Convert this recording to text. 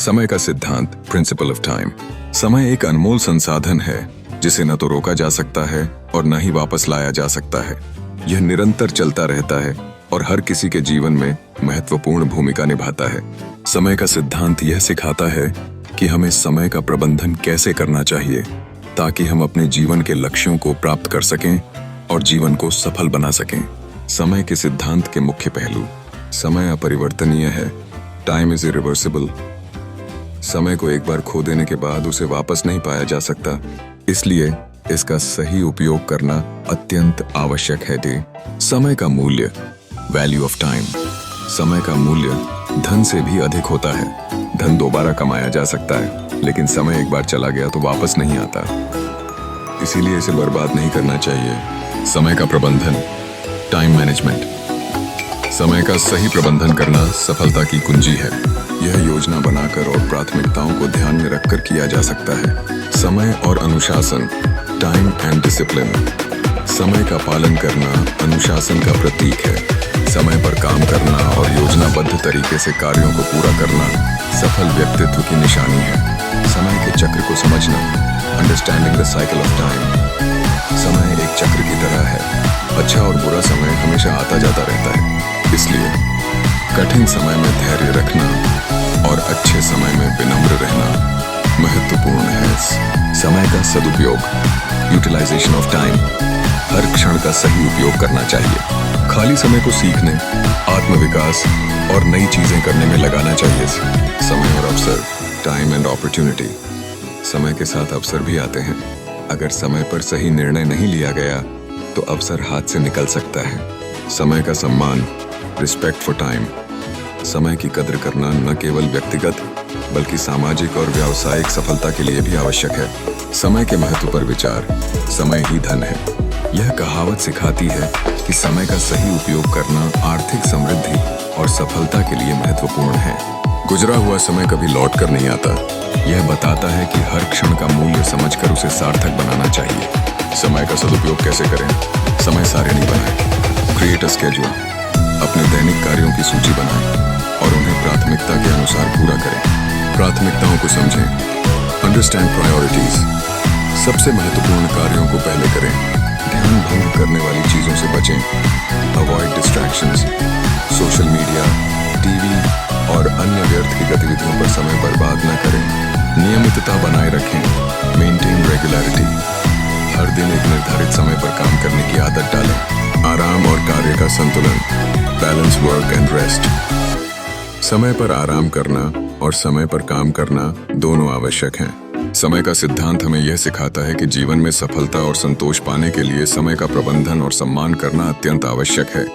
समय का सिद्धांत, प्रिंसिपल ऑफ टाइम। समय एक अनमोल संसाधन है जिसे न तो रोका जा सकता है और न ही वापस लाया जा सकता है। यह निरंतर चलता रहता है और हर किसी के जीवन में महत्वपूर्ण भूमिका निभाता है। समय का सिद्धांत यह सिखाता है कि हमें समय का प्रबंधन कैसे करना चाहिए ताकि हम अपने जीवन के लक्ष्यों को प्राप्त कर सकें और जीवन को सफल बना सकें। समय के सिद्धांत के मुख्य पहलू। समय अपरिवर्तनीय है, टाइम इज इरिवर्सिबल। समय को एक बार खो देने के बाद उसे वापस नहीं पाया जा सकता, इसलिए इसका सही उपयोग करना अत्यंत आवश्यक है। समय का मूल्य, वैल्यू ऑफ टाइम। समय का मूल्य धन से भी अधिक होता है। धन दोबारा कमाया जा सकता है, लेकिन समय एक बार चला गया तो वापस नहीं आता, इसीलिए इसे बर्बाद नहीं करना चाहिए। समय का प्रबंधन, टाइम मैनेजमेंट। समय का सही प्रबंधन करना सफलता की कुंजी है। यह योजना बनाकर और प्राथमिकताओं को ध्यान में रखकर किया जा सकता है। समय और अनुशासन, टाइम एंड डिसिप्लिन। समय का पालन करना अनुशासन का प्रतीक है। समय पर काम करना और योजनाबद्ध तरीके से कार्यों को पूरा करना सफल व्यक्तित्व की निशानी है। समय के चक्र को समझना, understanding the cycle of time. समय एक चक्र की तरह है। अच्छा और बुरा समय हमेशा आता जाता रहता है, इसलिए कठिन समय में धैर्य रखना और अच्छे समय में विनम्र रहना महत्वपूर्ण है। समय का सदुपयोग, यूटिलाइजेशन ऑफ टाइम। हर क्षण का सही उपयोग करना चाहिए। खाली समय को सीखने, आत्मविकास और नई चीजें करने में लगाना चाहिए। समय और अवसर, टाइम एंड अपॉर्चुनिटी। समय के साथ अवसर भी आते हैं। अगर समय पर सही निर्णय नहीं लिया गया तो अवसर हाथ से निकल सकता है। समय का सम्मान, रिस्पेक्ट फॉर टाइम। समय की कद्र करना न केवल व्यक्तिगत बल्कि सामाजिक और व्यावसायिक सफलता के लिए भी आवश्यक है। समय के महत्व पर विचार, समय ही धन है। यह कहावत सिखाती है कि समय का सही उपयोग करना आर्थिक समृद्धि और सफलता के लिए महत्वपूर्ण है। गुजरा हुआ समय कभी लौट कर नहीं आता। यह बताता है कि हर क्षण का मूल्य समझकर उसे सार्थक बनाना चाहिए। समय का सदुपयोग कैसे करें? समय सारिणी बनाएं। Create a schedule. अपने दैनिक कार्यों की सूची बनाएं और उन्हें प्राथमिकता के अनुसार पूरा करें। प्राथमिकताओं को समझें। Understand priorities. सबसे महत्वपूर्ण कार्यों को पहले करें। ध्यान भंग करने वाली चीजों से बचें। Avoid distractions. Social media, TV और अन्य व्यर्थ की गतिविधियों पर समय बर्बाद न करें। नियमितता बनाए रखें। Maintain regularity. हर दिन एक निर्धारित समय पर काम करने की आदत डालें। आराम और कार्य का संतुलन, बैलेंस वर्क एंड रेस्ट। समय पर आराम करना और समय पर काम करना दोनों आवश्यक हैं। समय का सिद्धांत हमें यह सिखाता है कि जीवन में सफलता और संतोष पाने के लिए समय का प्रबंधन और सम्मान करना अत्यंत आवश्यक है।